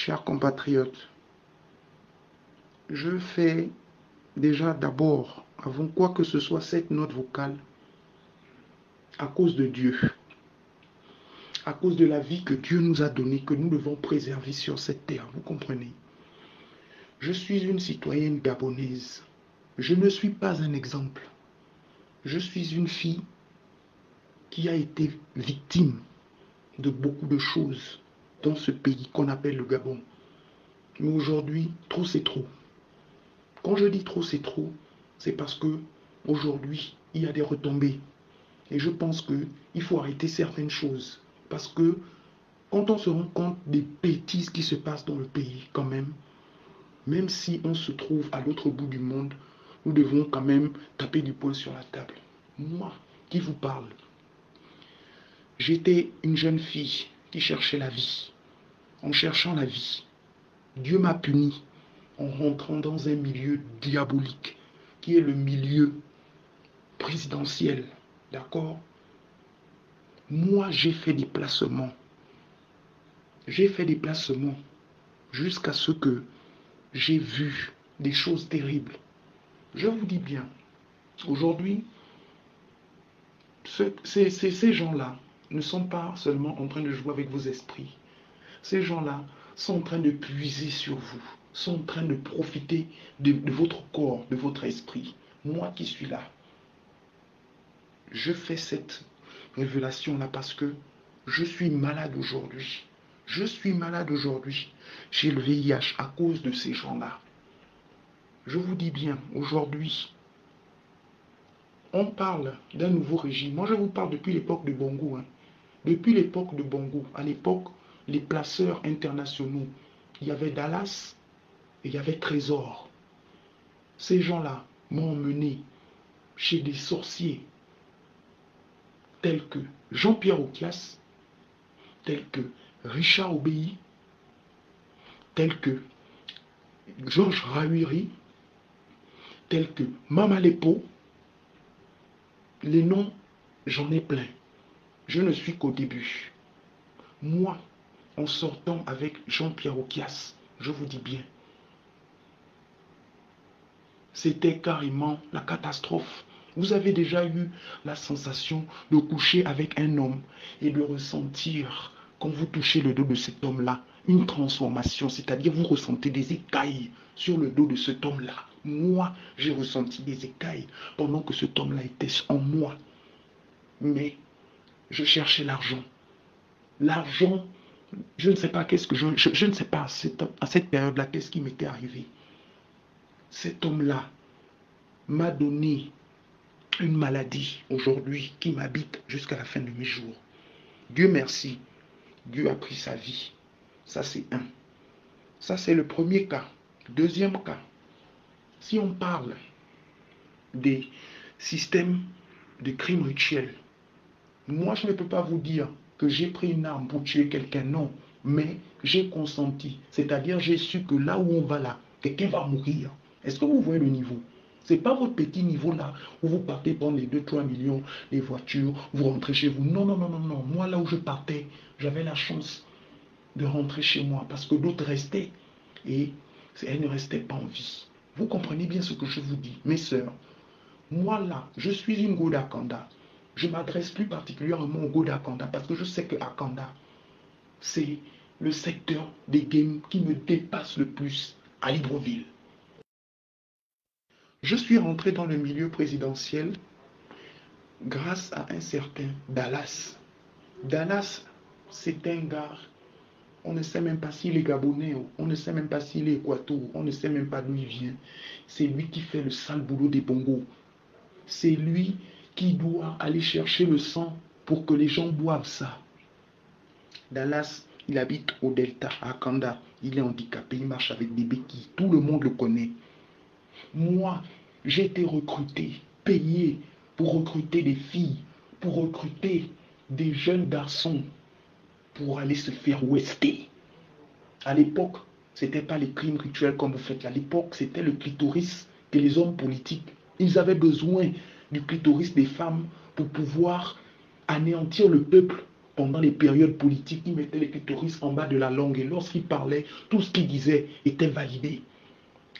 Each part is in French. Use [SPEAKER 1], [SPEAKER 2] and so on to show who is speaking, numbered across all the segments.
[SPEAKER 1] Chers compatriotes, je fais déjà d'abord, avant quoi que ce soit, cette note vocale à cause de Dieu, à cause de la vie que Dieu nous a donnée, que nous devons préserver sur cette terre, vous comprenez? Je suis une citoyenne gabonaise. Je ne suis pas un exemple. Je suis une fille qui a été victime de beaucoup de choses dans ce pays qu'on appelle le Gabon. Mais aujourd'hui, trop c'est trop. Quand je dis trop c'est trop, c'est parce que aujourd'hui, il y a des retombées. Et je pense qu'il faut arrêter certaines choses. Parce que quand on se rend compte des bêtises qui se passent dans le pays, quand même si on se trouve à l'autre bout du monde, nous devons quand même taper du poing sur la table. Moi, qui vous parle, j'étais une jeune fille qui cherchait la vie. En cherchant la vie, Dieu m'a puni en rentrant dans un milieu diabolique, qui est le milieu présidentiel. D'accord? Moi, j'ai fait des placements. J'ai fait des placements jusqu'à ce que j'ai vu des choses terribles. Je vous dis bien, aujourd'hui, ces gens-là ne sont pas seulement en train de jouer avec vos esprits. Ces gens-là sont en train de puiser sur vous, sont en train de profiter de votre corps, de votre esprit. Moi qui suis là, je fais cette révélation-là parce que je suis malade aujourd'hui. Je suis malade aujourd'hui. J'ai le VIH à cause de ces gens-là. Je vous dis bien, aujourd'hui, on parle d'un nouveau régime. Moi, je vous parle depuis l'époque de Bongo. Depuis l'époque de Bongo, à l'époque, les placeurs internationaux, il y avait Dallas et il y avait Trésor. Ces gens-là m'ont emmené chez des sorciers tels que Jean-Pierre Aucas, tels que Richard Obéi, tels que Georges Rahuiri, tels que Mama Lepo. Les noms, j'en ai plein. Je ne suis qu'au début. Moi, en sortant avec Jean-Pierre Aucas, je vous dis bien, c'était carrément la catastrophe. Vous avez déjà eu la sensation de coucher avec un homme et de ressentir, quand vous touchez le dos de cet homme-là, une transformation, c'est-à-dire vous ressentez des écailles sur le dos de cet homme-là. Moi, j'ai ressenti des écailles pendant que cet homme-là était en moi. Mais je cherchais l'argent. L'argent, je ne sais pas qu'est-ce que je ne sais pas à cette période-là qu'est-ce qui m'était arrivé. Cet homme-là m'a donné une maladie aujourd'hui qui m'habite jusqu'à la fin de mes jours. Dieu merci, Dieu a pris sa vie. Ça c'est un. Ça c'est le premier cas. Deuxième cas, si on parle des systèmes de crimes rituels, moi je ne peux pas vous dire que j'ai pris une arme pour tuer quelqu'un, non. Mais j'ai consenti, c'est-à-dire j'ai su que là où on va là, quelqu'un va mourir. Est-ce que vous voyez le niveau? Ce n'est pas votre petit niveau là, où vous partez prendre les 2-3 millions, les voitures, vous rentrez chez vous. Non, non, non, non, non. Moi là où je partais, j'avais la chance de rentrer chez moi parce que d'autres restaient et elles ne restaient pas en vie. Vous comprenez bien ce que je vous dis, mes sœurs. Moi là, je suis une Goda Kanda. Je m'adresse plus particulièrement au Goda Kanda parce que je sais que Akanda, c'est le secteur des games qui me dépasse le plus à Libreville. Je suis rentré dans le milieu présidentiel grâce à un certain Dallas. Dallas, c'est un gars, on ne sait même pas s'il est gabonais, on ne sait même pas s'il est équateur, on ne sait même pas d'où il vient. C'est lui qui fait le sale boulot des bongos. C'est lui qui doit aller chercher le sang pour que les gens boivent ça. Dallas, il habite au Delta, à Kanda. Il est handicapé, il marche avec des béquilles. Tout le monde le connaît. Moi, j'ai été recruté, payé pour recruter des filles, pour recruter des jeunes garçons, pour aller se faire ouester. À l'époque, ce n'était pas les crimes rituels comme vous faites là. À l'époque, c'était le clitoris que les hommes politiques, ils avaient besoin du clitoris des femmes pour pouvoir anéantir le peuple Pendant les périodes politiques, il mettait les clitoris en bas de la langue et lorsqu'il parlait, tout ce qu'il disait était validé.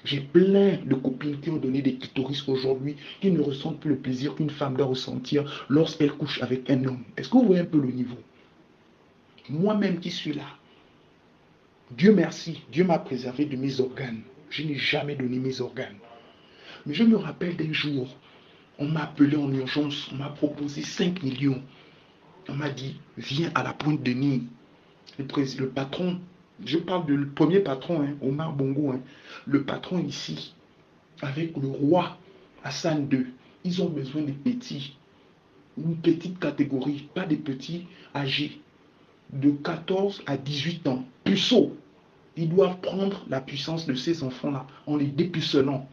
[SPEAKER 1] J'ai plein de copines qui ont donné des clitoris aujourd'hui, qui ne ressentent plus le plaisir qu'une femme doit ressentir lorsqu'elle couche avec un homme. Est-ce que vous voyez un peu le niveau? Moi-même qui suis là, Dieu merci, Dieu m'a préservé de mes organes. Je n'ai jamais donné mes organes. Mais je me rappelle d'un jour, on m'a appelé en urgence, on m'a proposé 5 millions. On m'a dit, viens à la Pointe-Denis. Le patron, je parle du premier patron, hein, Omar Bongo, hein, le patron ici, avec le roi Hassan II, ils ont besoin des petits, une petite catégorie, pas des petits âgés, de 14 à 18 ans, puceaux. Ils doivent prendre la puissance de ces enfants-là en les dépucelant.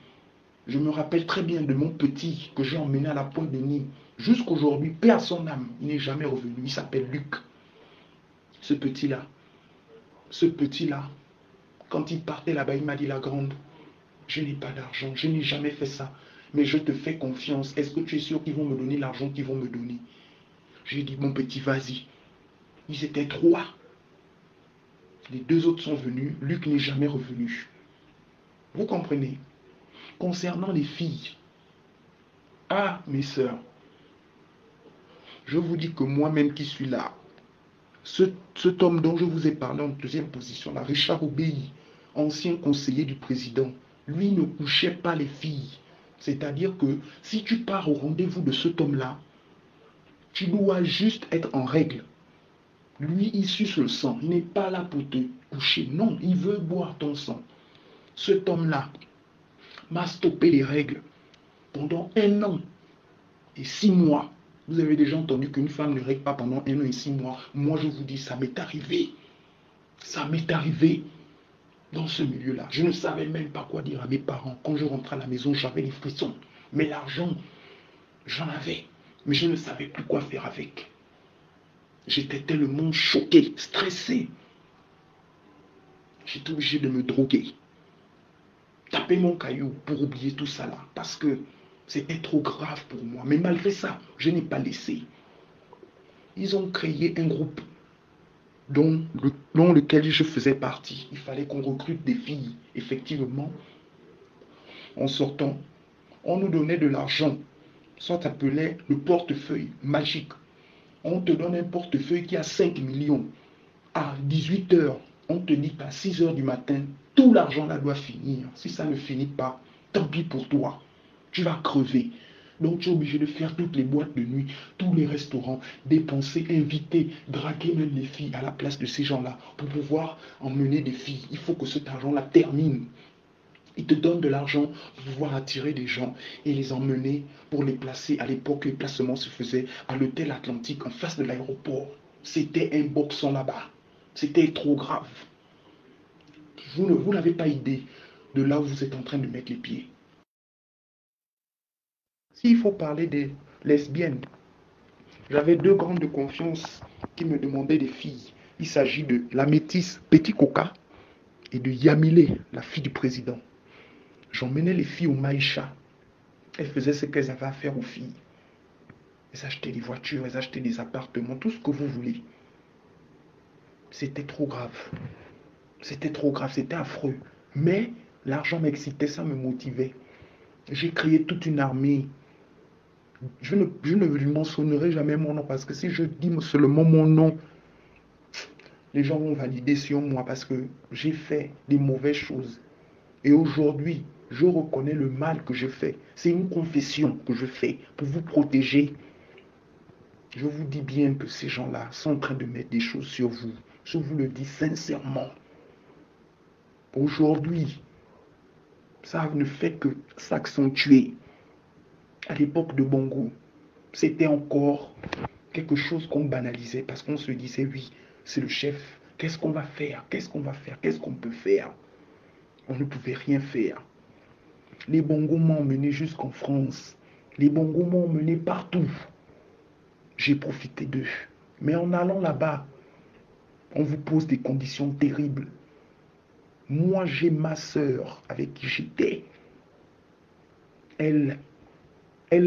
[SPEAKER 1] Je me rappelle très bien de mon petit que j'ai emmené à la Pointe-Denis. Jusqu'aujourd'hui, paix à son âme, il n'est jamais revenu. Il s'appelle Luc. Ce petit-là, quand il partait là-bas, il m'a dit, la grande, je n'ai pas d'argent, je n'ai jamais fait ça, mais je te fais confiance. Est-ce que tu es sûr qu'ils vont me donner l'argent qu'ils vont me donner? J'ai dit, mon petit, vas-y. Ils étaient 3. Les 2 autres sont venus. Luc n'est jamais revenu. Vous comprenez? Concernant les filles, ah, mes sœurs, je vous dis que moi-même qui suis là, cet homme dont je vous ai parlé en deuxième position, là, Richard Obéi, ancien conseiller du président, lui ne couchait pas les filles. C'est-à-dire que si tu pars au rendez-vous de cet homme-là, tu dois juste être en règle. Lui, il suce le sang. Il n'est pas là pour te coucher. Non, il veut boire ton sang. Cet homme-là m'a stoppé les règles pendant 1 an et 6 mois. Vous avez déjà entendu qu'une femme ne règle pas pendant 1 an et 6 mois. Moi, je vous dis, ça m'est arrivé. Ça m'est arrivé dans ce milieu-là. Je ne savais même pas quoi dire à mes parents. Quand je rentrais à la maison, j'avais les frissons. Mais l'argent, j'en avais. Mais je ne savais plus quoi faire avec. J'étais tellement choqué, stressé. J'étais obligé de me droguer. Taper mon caillou pour oublier tout ça là. Parce que c'était trop grave pour moi. Mais malgré ça, je n'ai pas laissé. Ils ont créé un groupe dont lequel je faisais partie. Il fallait qu'on recrute des filles. Effectivement, en sortant, on nous donnait de l'argent. Ça s'appelait le portefeuille magique. On te donne un portefeuille qui a 5 millions. À 18 heures, on te dit qu'à 6 heures du matin, tout l'argent là doit finir. Si ça ne finit pas, tant pis pour toi. Tu vas crever. Donc tu es obligé de faire toutes les boîtes de nuit, tous les restaurants, dépenser, inviter, draguer même les filles à la place de ces gens-là pour pouvoir emmener des filles. Il faut que cet argent-là termine. Ils te donnent de l'argent pour pouvoir attirer des gens et les emmener pour les placer. À l'époque, les placements se faisaient à l'hôtel Atlantique en face de l'aéroport. C'était un boxon là-bas. C'était trop grave. Vous n'avez pas idée de là où vous êtes en train de mettre les pieds. S'il faut parler des lesbiennes, j'avais 2 grandes de confiance qui me demandaient des filles. Il s'agit de la métisse Petit Coca et de Yamile, la fille du président. J'emmenais les filles au Maïcha. Elles faisaient ce qu'elles avaient à faire aux filles. Elles achetaient des voitures, elles achetaient des appartements, tout ce que vous voulez. C'était trop grave. C'était trop grave, c'était affreux. Mais l'argent m'excitait, ça me motivait. J'ai créé toute une armée. Je ne lui mentionnerai jamais mon nom parce que si je dis seulement mon nom, les gens vont valider sur moi parce que j'ai fait des mauvaises choses. Et aujourd'hui, je reconnais le mal que je fais. C'est une confession que je fais pour vous protéger. Je vous dis bien que ces gens-là sont en train de mettre des choses sur vous. Je vous le dis sincèrement. Aujourd'hui, ça ne fait que s'accentuer. À l'époque de Bongo, c'était encore quelque chose qu'on banalisait parce qu'on se disait, oui, c'est le chef. Qu'est-ce qu'on va faire? Qu'est-ce qu'on va faire? Qu'est-ce qu'on peut faire? On ne pouvait rien faire. Les Bongos m'ont emmené jusqu'en France. Les Bongos m'ont emmené partout. J'ai profité d'eux. Mais en allant là-bas, on vous pose des conditions terribles. Moi, j'ai ma sœur avec qui j'étais. Elle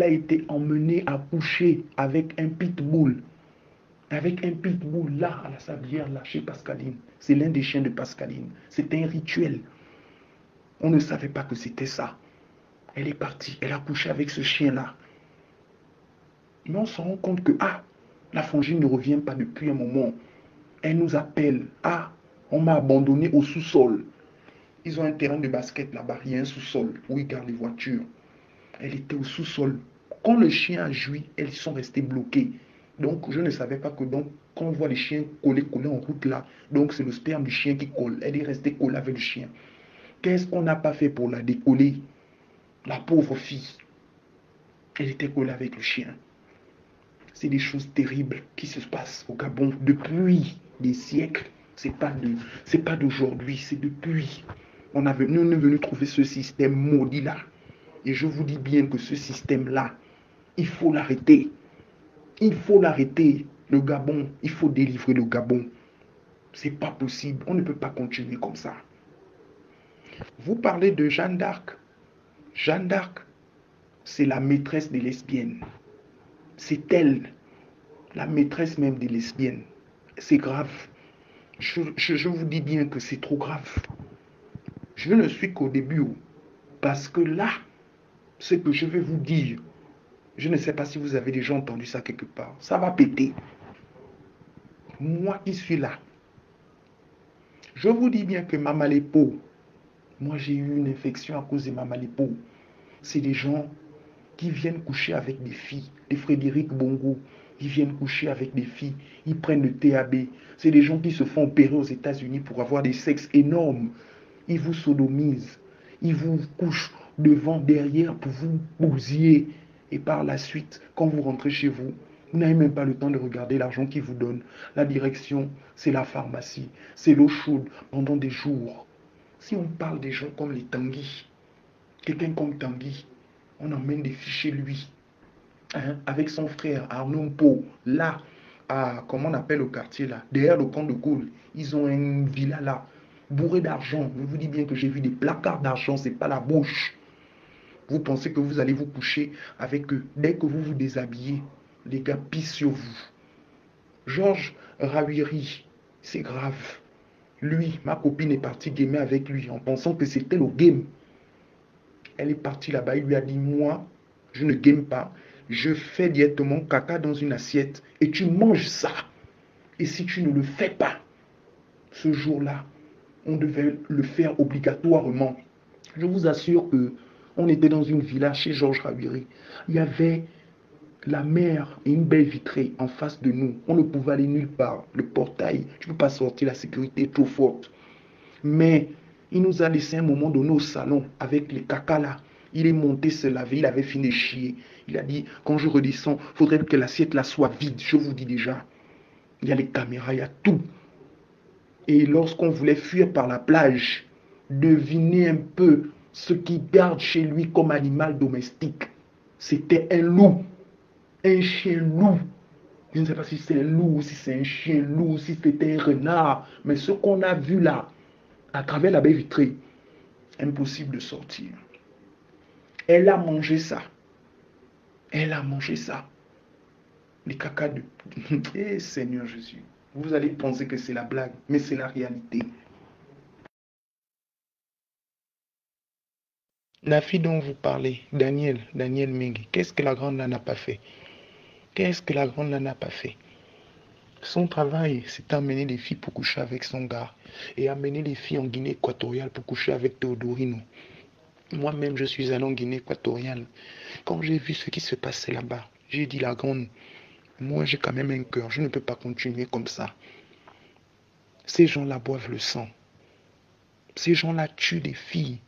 [SPEAKER 1] a été emmenée à coucher avec un pitbull. avec un pitbull là, à la sablière, là, chez Pascaline. C'est l'un des chiens de Pascaline. C'était un rituel. On ne savait pas que c'était ça. Elle est partie, elle a couché avec ce chien-là. Mais on se rend compte que, ah, la frangine ne revient pas depuis un moment. Elle nous appelle, ah, on m'a abandonné au sous-sol. Ils ont un terrain de basket là-bas, il y a un sous-sol où ils gardent les voitures. Elle était au sous-sol. Quand le chien a joui, elles sont restées bloquées. Donc, je ne savais pas que donc, quand on voit les chiens collés en route là, donc c'est le sperme du chien qui colle. Elle est restée collée avec le chien. Qu'est-ce qu'on n'a pas fait pour la décoller? La pauvre fille. Elle était collée avec le chien. C'est des choses terribles qui se passent au Gabon depuis des siècles. C'est pas d'aujourd'hui, c'est depuis. Nous, on est venu trouver ce système maudit là. Et je vous dis bien que ce système-là, il faut l'arrêter. Il faut l'arrêter. Le Gabon, il faut délivrer le Gabon. C'est pas possible. On ne peut pas continuer comme ça. Vous parlez de Jeanne d'Arc. Jeanne d'Arc, c'est la maîtresse des lesbiennes. C'est elle, la maîtresse même des lesbiennes. C'est grave. Je vous dis bien que c'est trop grave. Je ne suis qu'au début. Parce que là, ce que je vais vous dire, je ne sais pas si vous avez déjà entendu ça quelque part. Ça va péter. Moi qui suis là, je vous dis bien que Mama Lepo, moi j'ai eu une infection à cause de Mama Lepo. C'est des gens qui viennent coucher avec des filles. Les Frédéric Bongo, ils viennent coucher avec des filles. Ils prennent le TAB. C'est des gens qui se font opérer aux États-Unis pour avoir des sexes énormes. Ils vous sodomisent. Ils vous couchent devant, derrière pour vous bousiller. Et par la suite, quand vous rentrez chez vous, vous n'avez même pas le temps de regarder l'argent qu'ils vous donnent. La direction, c'est la pharmacie. C'est l'eau chaude pendant des jours. Si on parle des gens comme les Tanguy, quelqu'un comme Tanguy, on emmène des filles chez lui. Hein, avec son frère Arnaud Mpo, là, à, comment on appelle le quartier là, derrière le camp de Gaulle, ils ont une villa là, bourrée d'argent. Je vous dis bien que j'ai vu des placards d'argent, c'est pas la bouche. Vous pensez que vous allez vous coucher avec eux. Dès que vous vous déshabillez, les gars pissent sur vous. Georges Rawiri, c'est grave. Lui, ma copine est partie gamer avec lui en pensant que c'était le game. Elle est partie là-bas, il lui a dit, moi, je ne game pas. Je fais directement caca dans une assiette et tu manges ça. Et si tu ne le fais pas, ce jour-là, on devait le faire obligatoirement. Je vous assure que on était dans une villa chez Georges Rawiri. Il y avait la mer et une baie vitrée en face de nous. On ne pouvait aller nulle part. Le portail, tu ne peux pas sortir, la sécurité est trop forte. Mais il nous a laissé un moment donné au salon avec les caca là. Il est monté se laver, il avait fini de chier. Il a dit, quand je redescends, il faudrait que l'assiette là soit vide. Je vous dis déjà, il y a les caméras, il y a tout. Et lorsqu'on voulait fuir par la plage, devinez un peu ce qu'il garde chez lui comme animal domestique. C'était un loup, un chien loup. Je ne sais pas si c'est un loup, si c'est un chien loup, si c'était un renard. Mais ce qu'on a vu là, à travers la baie vitrée, impossible de sortir. Elle a mangé ça. Elle a mangé ça. Les caca de... Eh Seigneur Jésus. Vous allez penser que c'est la blague, mais c'est la réalité. La fille dont vous parlez, Daniel Mengi, qu'est-ce que la grande là n'a pas fait? Qu'est-ce que la grande là n'a pas fait? Son travail, c'est amener les filles pour coucher avec son gars et amener les filles en Guinée équatoriale pour coucher avec Théodorino. Moi-même, je suis allé en Guinée équatoriale. Quand j'ai vu ce qui se passait là-bas, j'ai dit la grande, moi j'ai quand même un cœur, je ne peux pas continuer comme ça. Ces gens-là boivent le sang. Ces gens-là tuent des filles.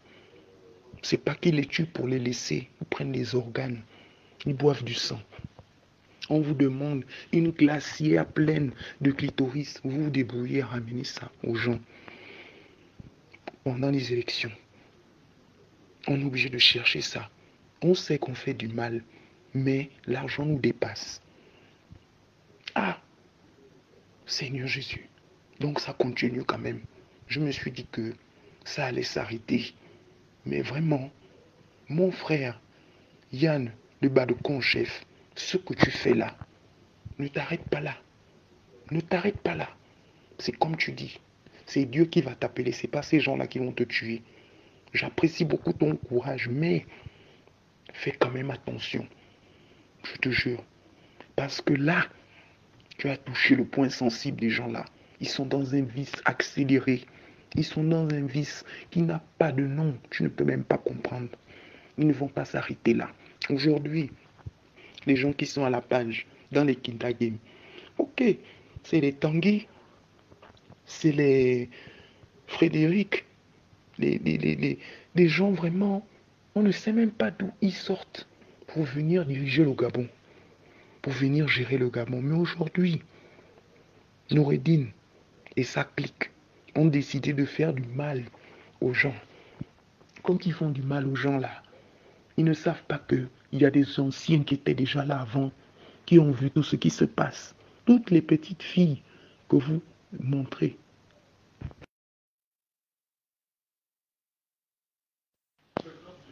[SPEAKER 1] C'est pas qu'ils les tuent pour les laisser, ils prennent les organes, ils boivent du sang. On vous demande une glacière pleine de clitoris, vous vous débrouillez à ramener ça aux gens. Pendant les élections, on est obligé de chercher ça. On sait qu'on fait du mal, mais l'argent nous dépasse. Ah, Seigneur Jésus. Donc ça continue quand même. Je me suis dit que ça allait s'arrêter. Mais vraiment, mon frère, Yann, le bas de con chef, ce que tu fais là, ne t'arrête pas là. Ne t'arrête pas là. C'est comme tu dis. C'est Dieu qui va t'appeler. Ce n'est pas ces gens-là qui vont te tuer. J'apprécie beaucoup ton courage, mais fais quand même attention. Je te jure. Parce que là, tu as touché le point sensible des gens là. Ils sont dans un vice accéléré. Ils sont dans un vice qui n'a pas de nom. Tu ne peux même pas comprendre. Ils ne vont pas s'arrêter là. Aujourd'hui, les gens qui sont à la page, dans les Kinda Games, ok, c'est les Tanguy, c'est les Frédéric, les gens vraiment, on ne sait même pas d'où ils sortent pour venir diriger le Gabon, pour venir gérer le Gabon. Mais aujourd'hui, Noureddin et sa clique ont décidé de faire du mal aux gens. Quand ils font du mal aux gens là, ils ne savent pas qu'il y a des anciens qui étaient déjà là avant, qui ont vu tout ce qui se passe. Toutes les petites filles que vous montrez.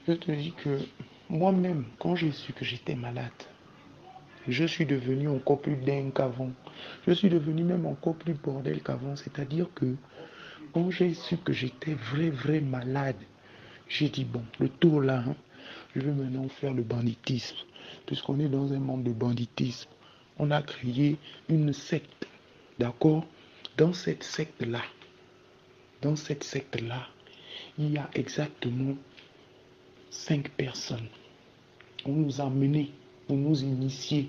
[SPEAKER 1] Je te dis que moi-même, quand j'ai su que j'étais malade, je suis devenu encore plus dingue qu'avant. Je suis devenu même encore plus bordel qu'avant. C'est-à-dire que quand j'ai su que j'étais vrai malade, j'ai dit, bon, le tour là, hein, je vais maintenant faire le banditisme. Puisqu'on est dans un monde de banditisme, on a créé une secte. D'accord? Dans cette secte-là, il y a exactement 5 personnes. On nous a menés pour nous initier.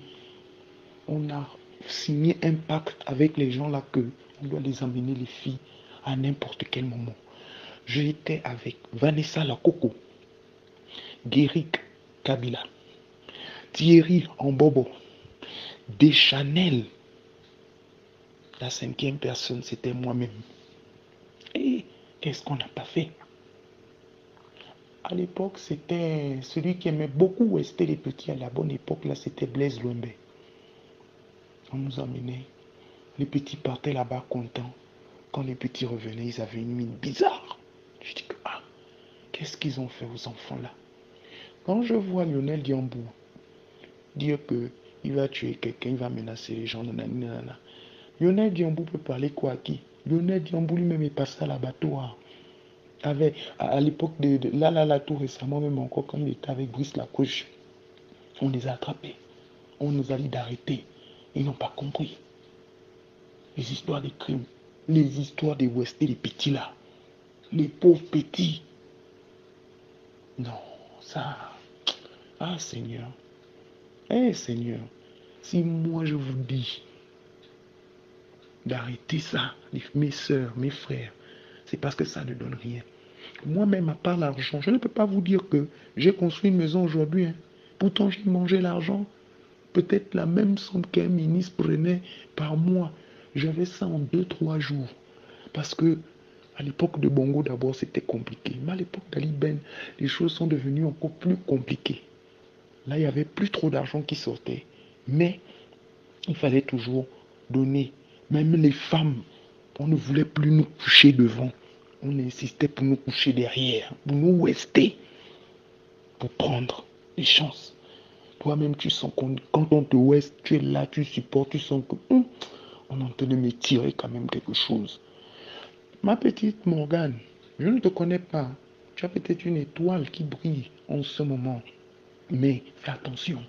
[SPEAKER 1] On a signé un pacte avec les gens là que on doit les emmener les filles à n'importe quel moment. J'étais avec Vanessa Lakoko, Guéric Kabila, Thierry Ambobo, Deschanel. La 5e personne, c'était moi-même. Et qu'est-ce qu'on n'a pas fait? À l'époque, c'était celui qui aimait beaucoup Wester les petits à la bonne époque, là, c'était Blaise Louembe. On nous emmenait. Les petits partaient là-bas contents. Quand les petits revenaient, ils avaient une mine bizarre. Je dis que, ah, qu'est-ce qu'ils ont fait aux enfants là? Quand je vois Lionel Diambou dire qu'il va tuer quelqu'un, il va menacer les gens, nanana. Lionel Diambou peut parler quoi à qui? Lionel Diambou lui-même est passé à l'abattoir. À l'époque là, tout récemment, même encore quand il était avec Brice Lacouche, on les a attrapés. On nous a dit d'arrêter. Ils n'ont pas compris. Les histoires des crimes, les histoires des Westés, les petits là, les pauvres petits. Non, ça. Ah Seigneur. Eh Seigneur, si moi je vous dis d'arrêter ça, mes soeurs, mes frères, c'est parce que ça ne donne rien. Moi-même, à part l'argent, je ne peux pas vous dire que j'ai construit une maison aujourd'hui. Hein. Pourtant, j'ai mangé l'argent. Peut-être la même somme qu'un ministre prenait par mois. J'avais ça en 2-3 jours. Parce que à l'époque de Bongo, d'abord, c'était compliqué. Mais à l'époque d'Ali Ben, les choses sont devenues encore plus compliquées. Là, il n'y avait plus trop d'argent qui sortait. Mais il fallait toujours donner. Même les femmes, on ne voulait plus nous coucher devant. On insistait pour nous coucher derrière, pour nous ouester, pour prendre les chances. Toi-même, tu sens que quand on te ouest, tu es là, tu supportes, tu sens que on est en train de me tirer quand même quelque chose. Ma petite Morgane, je ne te connais pas. Tu as peut-être une étoile qui brille en ce moment. Mais fais attention.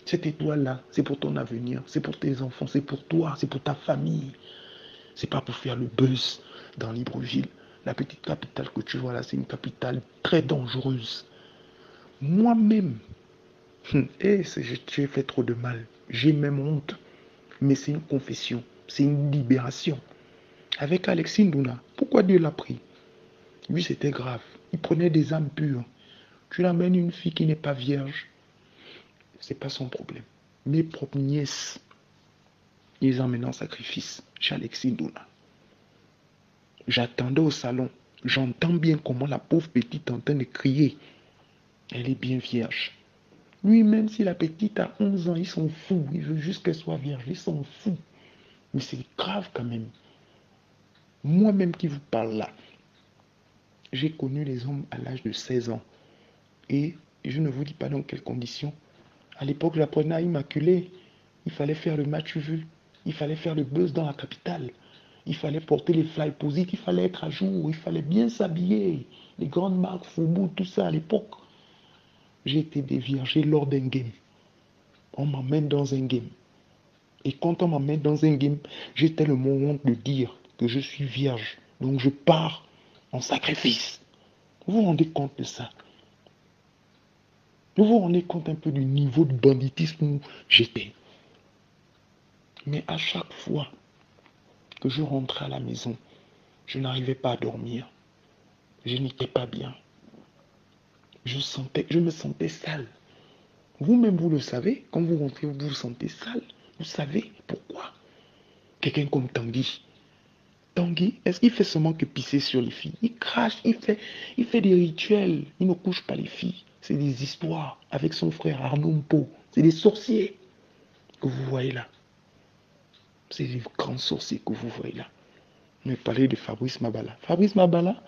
[SPEAKER 1] Cette étoile-là, c'est pour ton avenir, c'est pour tes enfants, c'est pour toi, c'est pour ta famille. C'est pas pour faire le buzz dans Libreville. La petite capitale que tu vois là, c'est une capitale très dangereuse. Moi-même, j'ai fait trop de mal. J'ai même honte. Mais c'est une confession, c'est une libération. Avec Alexis Ndouna, pourquoi Dieu l'a pris? Lui, c'était grave. Il prenait des âmes pures. Tu l'amènes une fille qui n'est pas vierge, c'est pas son problème. Mes propres nièces, ils les emmènent en sacrifice chez Alexis Ndouna. J'attendais au salon. J'entends bien comment la pauvre petite est en train de crier. Elle est bien vierge. Lui, même si la petite a 11 ans, il s'en fout. Il veut juste qu'elle soit vierge. Il s'en fout. Mais c'est grave quand même. Moi-même qui vous parle là, j'ai connu les hommes à l'âge de 16 ans. Et je ne vous dis pas dans quelles conditions. À l'époque, j'apprenais à immaculer. Il fallait faire le match vu. Il fallait faire le buzz dans la capitale. Il fallait porter les fly positifs, il fallait être à jour, il fallait bien s'habiller. Les grandes marques, Faubourg, tout ça à l'époque. J'ai été déviergé lors d'un game. On m'emmène dans un game. Et quand on m'emmène dans un game, j'ai tellement honte de dire que je suis vierge. Donc je pars en sacrifice. Vous vous rendez compte de ça? Vous vous rendez compte un peu du niveau de banditisme où j'étais? Mais à chaque fois que je rentrais à la maison, je n'arrivais pas à dormir. Je n'étais pas bien. Je me sentais sale. Vous-même, vous le savez, quand vous rentrez, vous vous sentez sale. Vous savez pourquoi? Quelqu'un comme Tanguy. Tanguy, est-ce qu'il fait seulement que pisser sur les filles? Il crache, il fait des rituels. Il ne couche pas les filles. C'est des histoires avec son frère Arnaud Mpo. C'est des sorciers que vous voyez là. C'est des grands sorciers que vous voyez là. Mais parlez de Fabrice Mabala. Fabrice Mabala,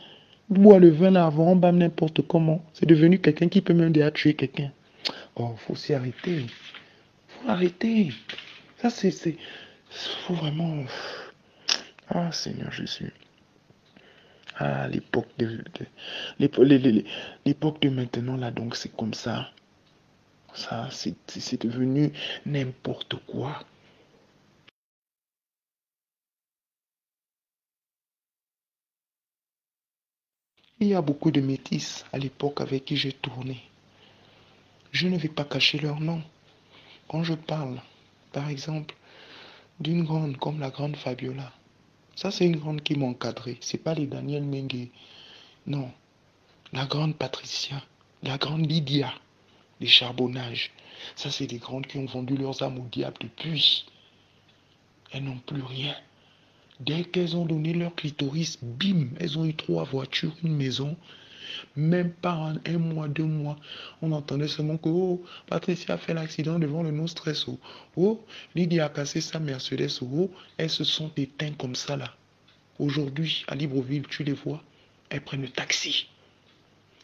[SPEAKER 1] boit le vin là avant, on bat n'importe comment. C'est devenu quelqu'un qui peut même déjà tuer quelqu'un. Oh, faut s'y arrêter. Faut arrêter. Ça, faut vraiment... Ah, Seigneur Jésus. Ah, l'époque de maintenant, là, donc, c'est comme ça. Ça, c'est devenu n'importe quoi. Il y a beaucoup de métis à l'époque avec qui j'ai tourné. Je ne vais pas cacher leur nom. Quand je parle, par exemple, d'une grande comme la grande Fabiola, ça c'est une grande qui m'a encadré. C'est pas les Daniel Mengue. Non. La grande Patricia, la grande Lydia, les charbonnages. Ça c'est des grandes qui ont vendu leurs âmes au diable depuis. Elles n'ont plus rien. Dès qu'elles ont donné leur clitoris, bim, elles ont eu 3 voitures, une maison. Même pas en 1 mois, 2 mois, on entendait seulement que oh, Patricia a fait l'accident devant le Nostres. Oh, Lydia a cassé sa Mercedes. Oh, elles se sont éteintes comme ça là. Aujourd'hui, à Libreville, tu les vois, elles prennent le taxi.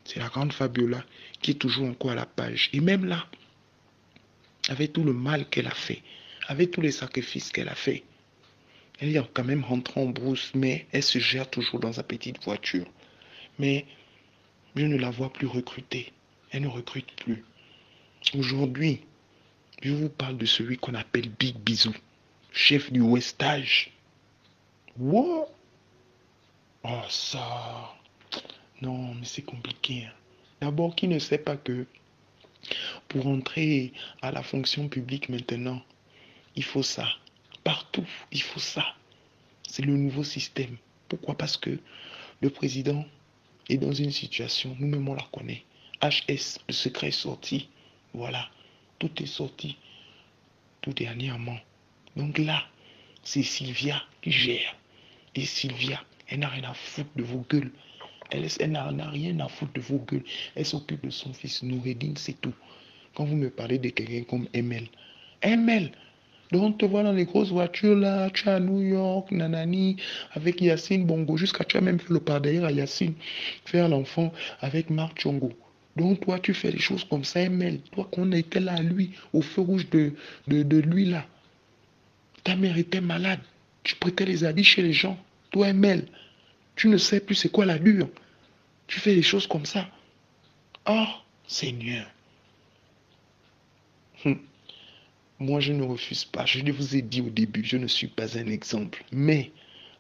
[SPEAKER 1] C'est la grande Fabiola qui est toujours encore à la page. Et même là, avec tout le mal qu'elle a fait, avec tous les sacrifices qu'elle a fait, elle est quand même rentrée en brousse, mais elle se gère toujours dans sa petite voiture. Mais je ne la vois plus recruter. Elle ne recrute plus. Aujourd'hui, je vous parle de celui qu'on appelle Big Bisou, chef du Westage. What? Oh ça. Non, mais c'est compliqué. Hein. D'abord, qui ne sait pas que pour entrer à la fonction publique maintenant, il faut ça. Partout, il faut ça. C'est le nouveau système. Pourquoi? Parce que le président est dans une situation, nous-mêmes on la connaît. HS, le secret est sorti. Voilà, tout est sorti tout dernièrement. Donc là, c'est Sylvia qui gère. Et Sylvia, elle n'a rien à foutre de vos gueules. Elle n'a rien à foutre de vos gueules. Elle s'occupe de son fils Noureddin, c'est tout. Quand vous me parlez de quelqu'un comme ML, ML, donc on te voit dans les grosses voitures là, tu es à New York, nanani, avec Yacine Bongo, jusqu'à tu as même fait le pas derrière à Yacine, faire l'enfant avec Marc Chongo. Donc toi tu fais des choses comme ça, ML, toi qu'on était là à lui, au feu rouge de lui là. Ta mère était malade, tu prêtais les habits chez les gens, toi ML, tu ne sais plus c'est quoi la dure. Tu fais des choses comme ça. Oh, Seigneur. Moi, je ne refuse pas. Je vous ai dit au début, je ne suis pas un exemple. Mais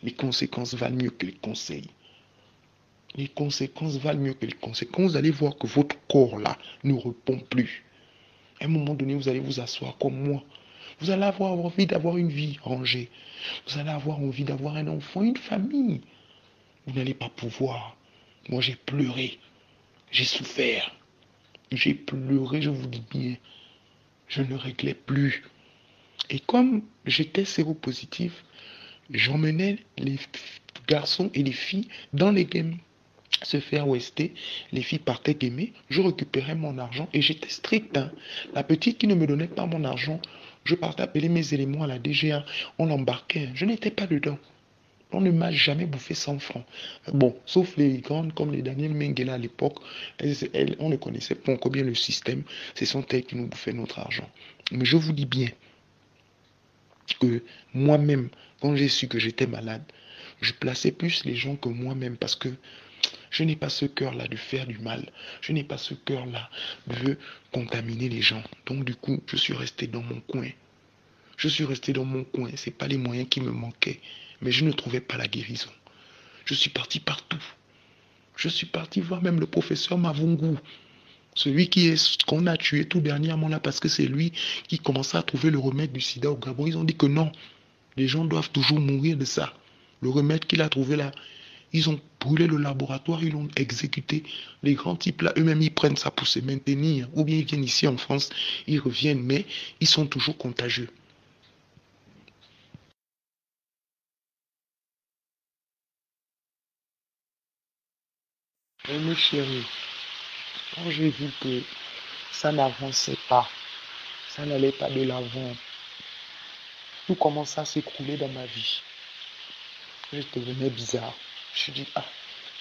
[SPEAKER 1] les conséquences valent mieux que les conseils. Les conséquences valent mieux que les conseils. Quand vous allez voir que votre corps là ne répond plus, à un moment donné, vous allez vous asseoir comme moi. Vous allez avoir envie d'avoir une vie rangée. Vous allez avoir envie d'avoir un enfant, une famille. Vous n'allez pas pouvoir. Moi, j'ai pleuré. J'ai souffert. J'ai pleuré, je vous dis bien. Je ne réglais plus. Et comme j'étais séropositif, j'emmenais les garçons et les filles dans les games se faire wester. Les filles partaient gamer, je récupérais mon argent et j'étais strict. Hein. La petite qui ne me donnait pas mon argent, je partais appeler mes éléments à la DGA, on l'embarquait. Je n'étais pas dedans. On ne m'a jamais bouffé 100 francs. Bon, sauf les grandes comme les Daniel Mengele à l'époque, on ne connaissait pas encore bien le système. Ce sont elles qui nous bouffaient notre argent. Mais je vous dis bien, que moi-même, quand j'ai su que j'étais malade, je plaçais plus les gens que moi-même parce que je n'ai pas ce cœur-là de faire du mal. Je n'ai pas ce cœur-là de contaminer les gens. Donc du coup, je suis resté dans mon coin. Je suis resté dans mon coin. Ce n'est pas les moyens qui me manquaient. Mais je ne trouvais pas la guérison. Je suis parti partout. Je suis parti voir même le professeur Mavungu. Celui qu'on a tué tout dernièrement là parce que c'est lui qui commençait à trouver le remède du sida au Gabon. Ils ont dit que non. Les gens doivent toujours mourir de ça. Le remède qu'il a trouvé là, ils ont brûlé le laboratoire, ils l'ont exécuté. Les grands types là, eux-mêmes, ils prennent ça pour se maintenir. Ou bien ils viennent ici en France, ils reviennent, mais ils sont toujours contagieux. Mais mes chéris, quand j'ai vu que ça n'avançait pas, ça n'allait pas de l'avant, tout commença à s'écrouler dans ma vie. Je devenais bizarre. Je me suis dit, ah,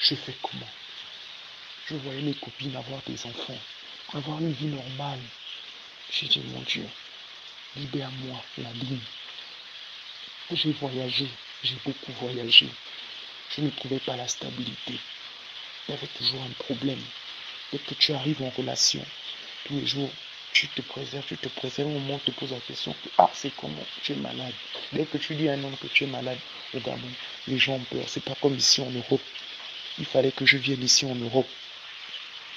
[SPEAKER 1] je fais comment? Je voyais mes copines avoir des enfants, avoir une vie normale. J'ai dit, mon Dieu, libère-moi, la ligne. J'ai voyagé, j'ai beaucoup voyagé. Je ne trouvais pas la stabilité. Il y avait toujours un problème. Dès que tu arrives en relation, tous les jours, tu te préserves, au moment où on te pose la question, ah, c'est comment, tu es malade. Dès que tu dis à un homme que tu es malade au Gabon, les gens ont peur. C'est pas comme ici en Europe. Il fallait que je vienne ici en Europe.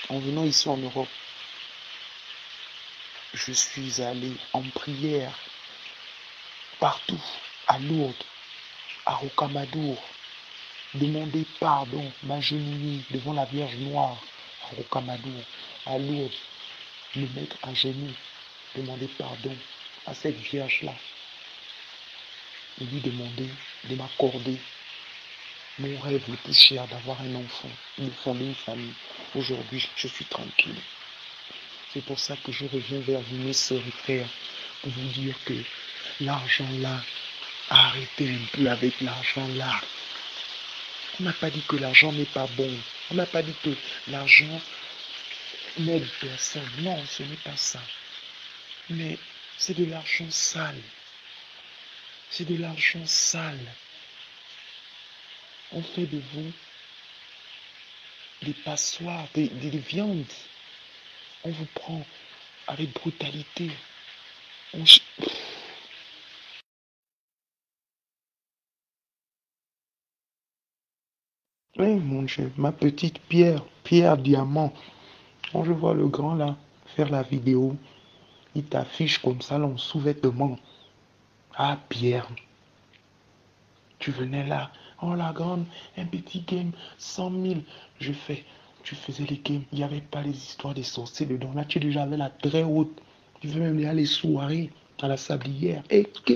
[SPEAKER 1] En venant ici en Europe, je suis allé en prière partout, à Lourdes, à Rocamadour, demander pardon, m'agenouiller devant la Vierge Noire, à Rocamadour, à Lourdes, me mettre à genoux, demander pardon à cette Vierge-là, et lui demander de m'accorder mon rêve le plus cher d'avoir un enfant, de fonder une famille. Aujourd'hui, je suis tranquille. C'est pour ça que je reviens vers vous, mes sœurs et frères, pour vous dire que l'argent là, arrêtez un peu avec l'argent là. On n'a pas dit que l'argent n'est pas bon. On n'a pas dit que l'argent n'aide personne. Non, ce n'est pas ça. Mais c'est de l'argent sale. C'est de l'argent sale. On fait de vous des passoires, des viandes. On vous prend avec brutalité. On... Oui, mon Dieu, ma petite Pierre, Pierre Diamant. Quand je vois le grand là faire la vidéo, il t'affiche comme ça là en sous-vêtements. Ah, Pierre, tu venais là. Oh, la grande, un petit game, 100 000. Je fais, tu faisais les games, il n'y avait pas les histoires des sorciers dedans. Là, tu déjà avais la très haute. Tu veux même aller les soirées à la sablière. Et que.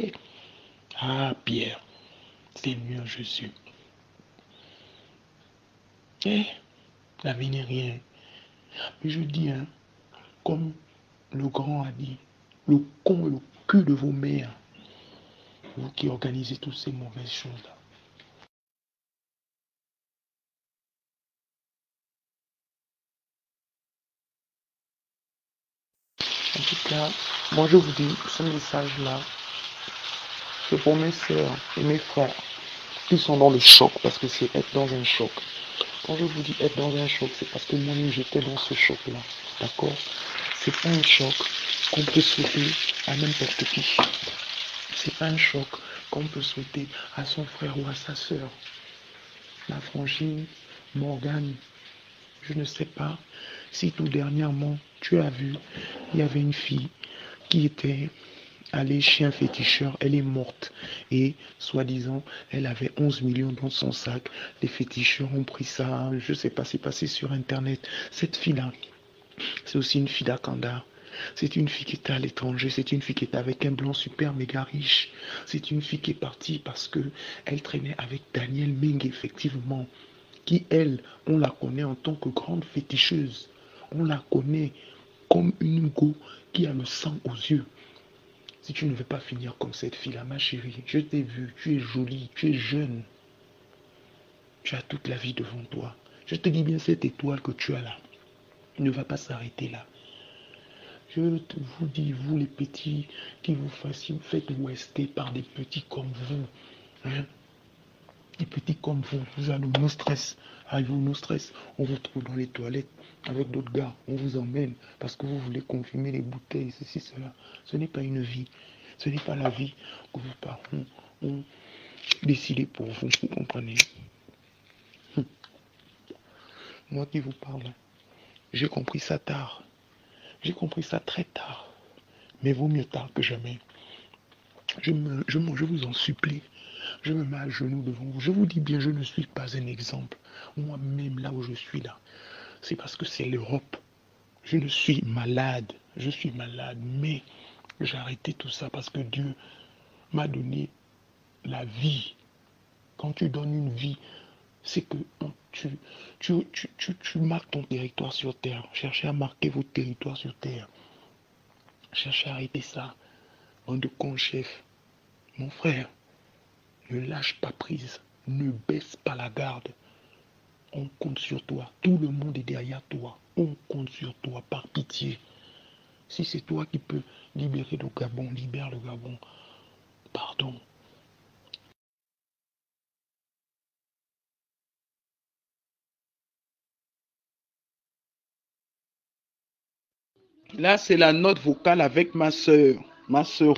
[SPEAKER 1] Ah, Pierre, Seigneur Jésus. Eh, la vie n'est rien. Mais je dis, hein, comme le grand a dit, le con et le cul de vos mères, vous qui organisez toutes ces mauvaises choses-là. En tout cas, moi je vous dis, ce message-là, c'est pour mes soeurs et mes frères qui sont dans le choc, parce que c'est être dans un choc. Quand je vous dis être dans un choc, c'est parce que moi-même j'étais dans ce choc-là. D'accord? C'est pas un choc qu'on peut souhaiter à n'importe qui. C'est pas un choc qu'on peut souhaiter à son frère ou à sa soeur. La frangine, Morgane, je ne sais pas si tout dernièrement tu as vu, il y avait une fille qui était allée chez un féticheur, elle est morte et soi-disant elle avait 11 millions dans son sac. Les féticheurs ont pris ça, je ne sais pas, c'est passé sur internet. Cette fille-là, c'est aussi une fille d'Akanda. C'est une fille qui était à l'étranger, c'est une fille qui était avec un blanc super méga riche. C'est une fille qui est partie parce que elle traînait avec Daniel Ming, effectivement, qui, elle, on la connaît en tant que grande féticheuse. On la connaît comme une go qui a le sang aux yeux. Si tu ne veux pas finir comme cette fille-là, ma chérie, je t'ai vu, tu es jolie, tu es jeune. Tu as toute la vie devant toi. Je te dis bien, cette étoile que tu as là ne va pas s'arrêter là. vous dis, vous les petits, qui vous faites ouester par des petits comme vous. Hein? Des petits comme vous, vous avez nos stress. Arrivez-vous nos stress, on vous trouve dans les toilettes avec d'autres gars, on vous emmène parce que vous voulez confirmer les bouteilles, ceci, cela. Ce n'est pas une vie. Ce n'est pas la vie que vos parents ont décidé pour vous. Vous comprenez? Moi qui vous parle, j'ai compris ça tard. J'ai compris ça très tard. Mais vaut mieux tard que jamais. Je vous en supplie. Je me mets à genoux devant vous. Je vous dis bien, je ne suis pas un exemple. Moi-même, là où je suis là, c'est parce que c'est l'Europe. Je ne suis malade. Je suis malade. Mais j'ai arrêté tout ça parce que Dieu m'a donné la vie. Quand tu donnes une vie, c'est que tu marques ton territoire sur terre. Cherchez à marquer votre territoire sur terre. Cherchez à arrêter ça. Bande de cons chef. Mon frère, ne lâche pas prise. Ne baisse pas la garde. On compte sur toi. Tout le monde est derrière toi. On compte sur toi par pitié. Si c'est toi qui peux libérer le Gabon, libère le Gabon. Pardon. Là, c'est la note vocale avec ma sœur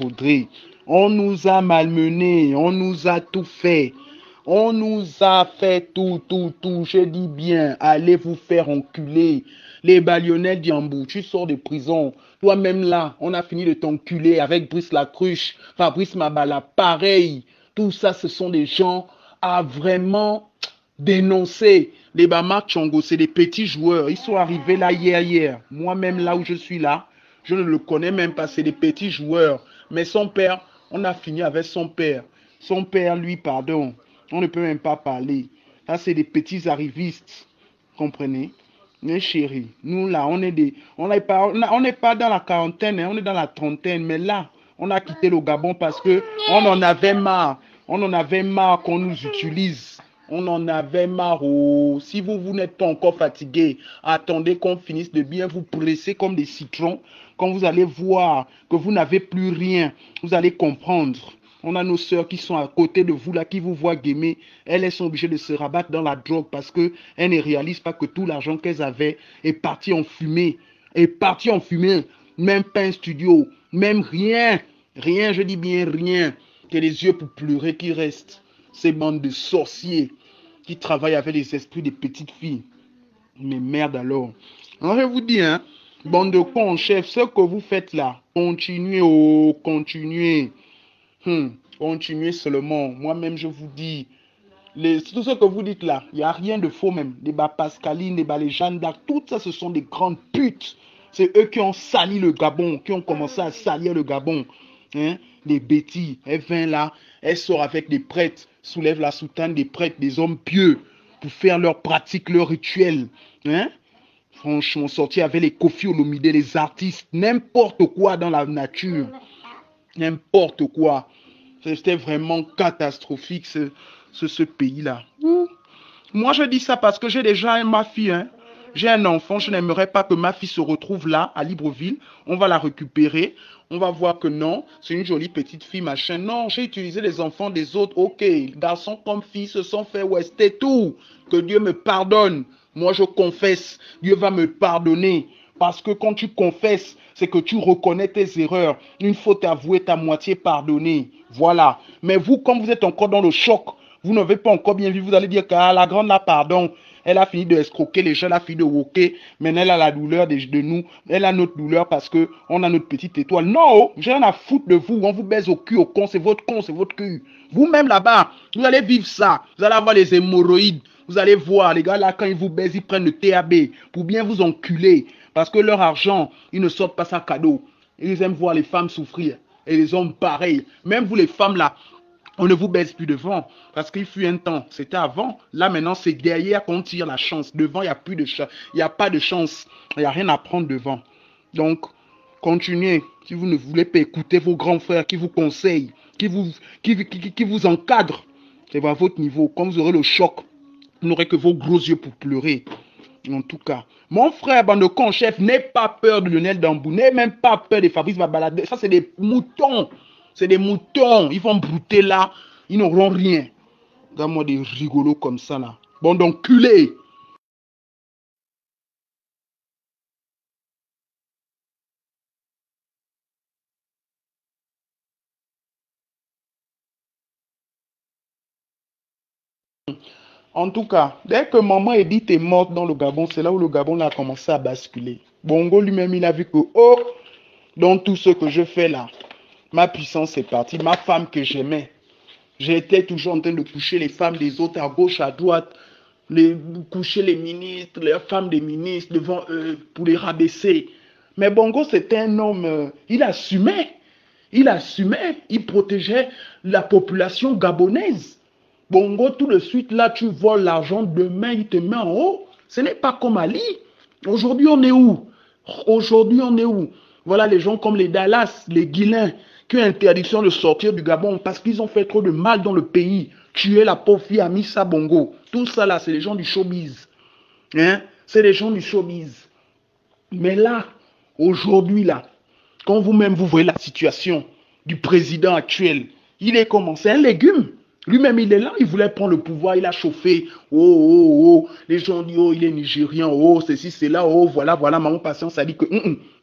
[SPEAKER 1] Audrey. On nous a malmenés, on nous a tout fait. On nous a fait tout. Je dis bien, allez vous faire enculer. Les balionnets d'Yambou, tu sors de prison. Toi-même là, on a fini de t'enculer avec Brice Lacruche, Fabrice Mabala, pareil. Tout ça, ce sont des gens à vraiment dénoncer. Les Bama Tchongo, c'est des petits joueurs. Ils sont arrivés là hier. Moi-même là où je suis là, je ne le connais même pas. C'est des petits joueurs. Mais son père, on a fini avec son père. Son père, lui, pardon. On ne peut même pas parler. Là, c'est des petits arrivistes. Comprenez? Mais chérie, nous là, on n'est pas dans la quarantaine, hein, on est dans la trentaine. Mais là, on a quitté le Gabon parce que on en avait marre. On en avait marre qu'on nous utilise. On en avait marre. Oh. Si vous n'êtes pas encore fatigué, attendez qu'on finisse de bien vous presser comme des citrons. Quand vous allez voir que vous n'avez plus rien, vous allez comprendre. On a nos sœurs qui sont à côté de vous là, qui vous voient gamer. Elles sont obligées de se rabattre dans la drogue parce qu'elles ne réalisent pas que tout l'argent qu'elles avaient est parti en fumée. Est parti en fumée. Même pas un studio, même rien. Rien, je dis bien rien. Que les yeux pour pleurer qui restent. Ces bandes de sorciers qui travaillent avec les esprits des petites filles. Mais merde alors. Alors je vous dis, hein, bande de cons en chef, ce que vous faites là, continuez, oh, continuez. Continuez seulement. Moi-même, je vous dis, tout ce que vous dites là, il n'y a rien de faux même. Des bas Pascaline, des bas les Jeanne d'Arc, tout ça, ce sont des grandes putes. C'est eux qui ont sali le Gabon, qui ont commencé à salir le Gabon. Hein? Des bêtises. Elle vient là, elle sort avec des prêtres, soulève la soutane des prêtres, des hommes pieux, pour faire leurs pratiques, leurs rituels. Hein? Franchement, sortir avec les Kofi Olomide, les artistes, n'importe quoi dans la nature. N'importe quoi. C'était vraiment catastrophique ce pays-là. Moi, je dis ça parce que j'ai déjà ma fille. Hein. J'ai un enfant. Je n'aimerais pas que ma fille se retrouve là, à Libreville. On va la récupérer. On va voir que non, c'est une jolie petite fille, machin. Non, j'ai utilisé les enfants des autres. Ok, garçons comme filles se sont fait ouester tout. Que Dieu me pardonne. Moi, je confesse. Dieu va me pardonner. Parce que quand tu confesses, c'est que tu reconnais tes erreurs. Une faute avouée, ta moitié pardonnée. Voilà. Mais vous, comme vous êtes encore dans le choc, vous n'avez pas encore bien vu, vous allez dire que la grande là, pardon, elle a fini de escroquer les gens, elle a fini de woker, maintenant elle a la douleur de nous, elle a notre douleur parce qu'on a notre petite étoile. Non, j'ai rien à foutre de vous, on vous baise au cul, au con, c'est votre cul. Vous-même là-bas, vous allez vivre ça, vous allez avoir les hémorroïdes, vous allez voir, les gars là, quand ils vous baisent, ils prennent le TAB pour bien vous enculer. Parce que leur argent, ils ne sortent pas ça cadeau. Ils aiment voir les femmes souffrir. Et les hommes pareil. Même vous les femmes là, on ne vous baisse plus devant. Parce qu'il fut un temps. C'était avant. Là maintenant, c'est derrière qu'on tire la chance. Devant, il n'y a plus de chance. Il n'y a pas de chance. Il n'y a rien à prendre devant. Donc, continuez. Si vous ne voulez pas écouter vos grands frères qui vous conseillent, qui vous encadrent, c'est à votre niveau. Quand vous aurez le choc, vous n'aurez que vos gros yeux pour pleurer. En tout cas, Mon frère Bandeko en chef, n'aie pas peur de Lionel Dambou, n'aie même pas peur de Fabrice Babalade. Ça, c'est des moutons. C'est des moutons. Ils vont brouter là. Ils n'auront rien. Regarde-moi des rigolos comme ça là. Bon, donc, culé. En tout cas, dès que maman Edith est morte dans le Gabon, c'est là où le Gabon a commencé à basculer. Bongo lui-même, il a vu que, oh, dans tout ce que je fais là, ma puissance est partie. Ma femme que j'aimais, j'étais toujours en train de coucher les femmes des autres à gauche, à droite, coucher les ministres, les femmes des ministres devant eux pour les rabaisser. Mais Bongo, c'était un homme, il assumait, il protégeait la population gabonaise. Bongo, tout de suite, là, tu voles l'argent, demain, il te met en haut. Ce n'est pas comme Ali. Aujourd'hui, on est où? Aujourd'hui, on est où? Voilà les gens comme les Dallas, les Guilains, qui ont interdiction de sortir du Gabon parce qu'ils ont fait trop de mal dans le pays. Tuer la pauvre fille Amissa Bongo. Tout ça, là, c'est les gens du showbiz. Hein? C'est les gens du showbiz. Mais là, aujourd'hui, là, quand vous-même, vous voyez la situation du président actuel, il est comment? C'est un légume. Lui-même, il est là, il voulait prendre le pouvoir, il a chauffé. Oh, oh, oh. Les gens disent, oh, il est nigérien, oh, ceci, c'est là, oh, voilà, voilà. Maman Patience a dit que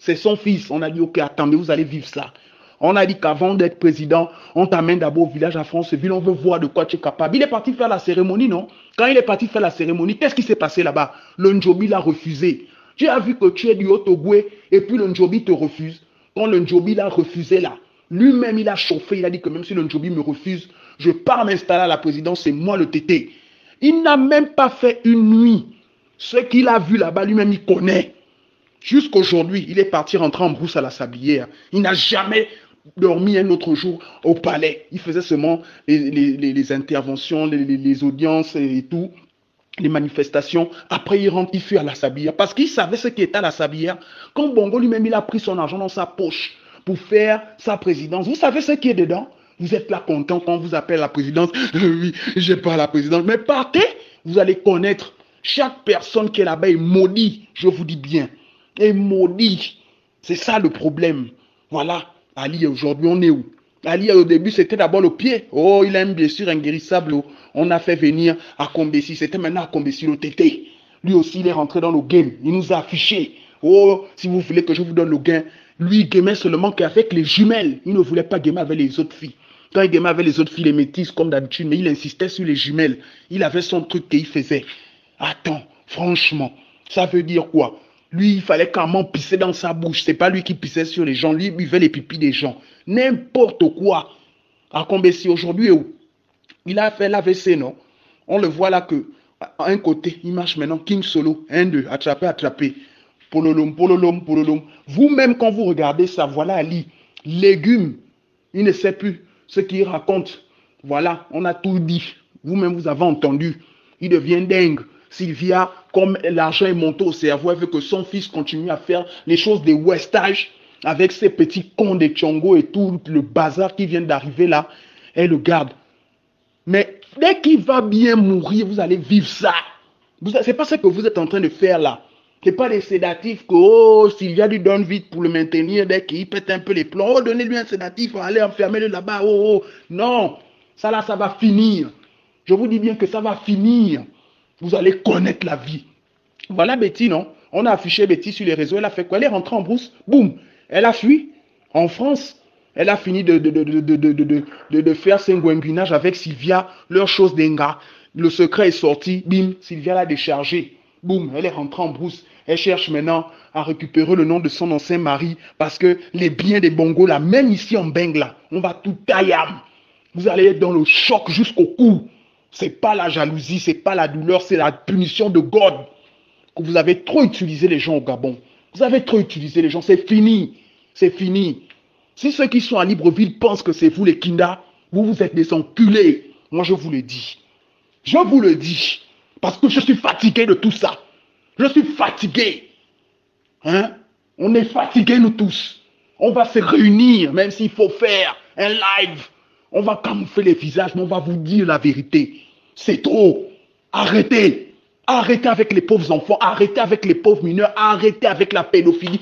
[SPEAKER 1] c'est son fils. On a dit, ok, attendez, vous allez vivre ça. On a dit qu'avant d'être président, on t'amène d'abord au village à Franceville, on veut voir de quoi tu es capable. Il est parti faire la cérémonie, non? Quand il est parti faire la cérémonie, qu'est-ce qui s'est passé là-bas? Le Njobi l'a refusé. Tu as vu que tu es du Haut-Ogoué et puis le Njobi te refuse. Quand le Njobi l'a refusé là, lui-même il a chauffé, il a dit que même si le Njobi me refuse, je pars m'installer à la présidence, c'est moi le tété. Il n'a même pas fait une nuit. Ce qu'il a vu là-bas, lui-même il connaît. Jusqu'aujourd'hui, il est parti rentrer en brousse à la sablière. Il n'a jamais dormi un autre jour au palais. Il faisait seulement les interventions, les audiences et tout, les manifestations. Après, il rentre, il fuit à la sablière. Parce qu'il savait ce qui était à la sablière. Quand Bongo lui-même, il a pris son argent dans sa poche pour faire sa présidence. Vous savez ce qui est dedans? Vous êtes là content quand on vous appelle à la présidence. Oui, j'ai pas la présidence. Mais partez, vous allez connaître. Chaque personne qui est là-bas est maudit, je vous dis bien. Est maudit. C'est ça le problème. Voilà. Ali, aujourd'hui, on est où? Ali, au début, c'était d'abord le pied. Oh, il a une blessure inguérissable. On a fait venir à Kombessi. C'était maintenant à Kombessi le tété. Lui aussi, il est rentré dans le game. Il nous a affiché. Oh, si vous voulez que je vous donne le gain. Lui, il gamait seulement qu'avec les jumelles. Il ne voulait pas gamer avec les autres filles. Quand il gamait avec les autres filles, les métisses, comme d'habitude, mais il insistait sur les jumelles. Il avait son truc qu'il faisait. Attends, franchement, ça veut dire quoi? Lui, il fallait carrément pisser dans sa bouche. C'est pas lui qui pissait sur les gens. Lui, il buvait les pipis des gens. N'importe quoi. À Kombessi, aujourd'hui, il a fait l'AVC, non? On le voit là que, à un côté, il marche maintenant. King Solo, 1, 2, attraper, attraper. Pololom, pololom, pololom. Vous-même, quand vous regardez ça, voilà Ali. Légumes. Il ne sait plus ce qu'il raconte. Voilà, on a tout dit. Vous-même, vous avez entendu. Il devient dingue. Sylvia, comme l'argent est monté au cerveau, elle veut que son fils continue à faire les choses des Westage avec ses petits cons de Tchongo et tout le bazar qui vient d'arriver là. Elle le garde. Mais dès qu'il va bien mourir, vous allez vivre ça. C'est pas ce que vous êtes en train de faire là. C'est pas des sédatifs que, oh, Sylvia lui donne vite pour le maintenir dès qu'il pète un peu les plombs. Oh, donnez-lui un sédatif, allez enfermer-le là-bas. Oh, oh. Non, ça là, ça va finir. Je vous dis bien que ça va finir. Vous allez connaître la vie. Voilà Betty, non? On a affiché Betty sur les réseaux. Elle a fait quoi? Elle est rentrée en brousse. Boum. Elle a fui en France. Elle a fini de faire son guinguinage avec Sylvia. Leur chose d'enga. Le secret est sorti. Bim. Sylvia l'a déchargé. Boum. Elle est rentrée en brousse. Elle cherche maintenant à récupérer le nom de son ancien mari. Parce que les biens des Bongos, là, même ici en Bengla, on va tout tailler. Vous allez être dans le choc jusqu'au cou. C'est pas la jalousie, c'est pas la douleur, c'est la punition de God. Que vous avez trop utilisé les gens au Gabon. Vous avez trop utilisé les gens, c'est fini. C'est fini. Si ceux qui sont à Libreville pensent que c'est vous les Kinda, vous êtes des enculés. Moi, je vous le dis. Je vous le dis. Parce que je suis fatigué de tout ça. Je suis fatigué. Hein? On est fatigués, nous tous. On va se réunir, même s'il faut faire un live. On va camoufler les visages, mais on va vous dire la vérité. C'est trop. Arrêtez. Arrêtez avec les pauvres enfants, arrêtez avec les pauvres mineurs, arrêtez avec la pédophilie.